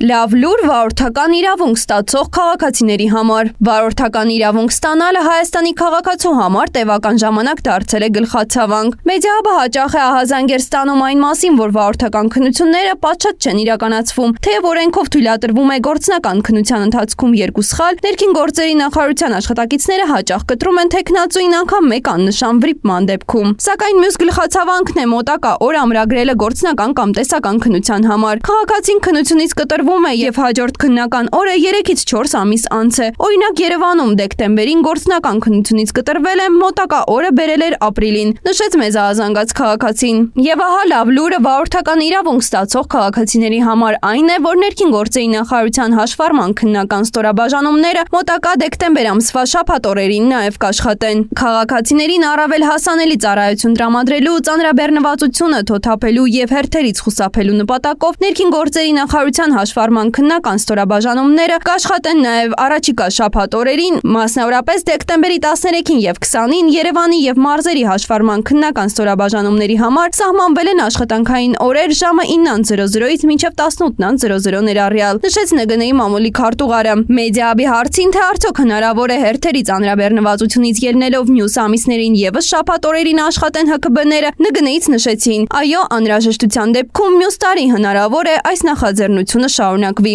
Լավ լուր վարորդական իրավունք ստացող քաղաքացիների համար։ Վարորդական իրավունք ստանալը Հայաստանի քաղաքացու համար տևական ժամանակ դարձել է գլխացավանք։ Մեդիահաբը հաճախ է ահազանգեր ստանում այն մասին, որ վարորդական քննությունները պատշաճ չեն իրականացվում, թեև օրենքով թույլատրվում է գործնական քննության ընթացքում 2 սխալ, ներքին գործերի նախարարության աշխատակիցները հաճախ կտրում են թեկնածուին անգամ մեկ աննշան վրիպման դեպքում։ Սակայն մյուս գլխացավանքն է մոտակա օր ամրագրելը գործնական կամ տեսական քննության համար։ Քաղաքացին քննությունից կտրվում է եւ հաջորդ քննական օրը 3-ից 4 ամիս անց է։ Օրինակ Երևանում դեկտեմբերին գործնական քննությունից կտրվել է, մոտակա օրը բերել էր ապրիլին, նշեց մեզ ահազանգած քաղաքացին։ Եվ ահա լավ լուրը վարորդական իրավունք ստացող քաղաքացիների համար այն է, որ ներքին գործերի նախարարության հաշվառման քննական ստորաբաժանումները մոտակա դեկտեմբեր ամսվա շաբաթ օրերին նաեւ կաշխատեն։ Քաղաքացիներին առավել հասանելի ծառայություն տրամադրելու, ծանրաբեռնվածությունը թոթափելու եւ հերթերից խուսափելու նպատակով ներքին գործերի նախարարության հաշվառման քննական ստորաբաժանումները կաշխատեն նաեւ առաջիկա շաբաթ օրերին, մասնավորապես դեկտեմբերի 13-ին եւ 20-ին Երևանի եւ մարզերի հաշվառման քննական ստորաբաժանումների համար սահմանվել են աշխատանքային օրեր ժամը 9:00-ից մինչեւ 18:00 ներառյալ, նշեց ՆԳՆ-ի մամուլի քարտուղարը։ Մեդիահաբի հարցին, թե արդյոք հնարավոր է հերթերի ծանրաբեռնվածությունից ելնելով մյուս ամիսներին եւս շաբաթ օրերին աշխատեն ՀՔԲ-ները, ՆԳՆ-ից նշեցին. այո, անհրաժեշտության դեպքում մյուս տարի հնարավոր է այս նախաձեռնությունը շարունակվի։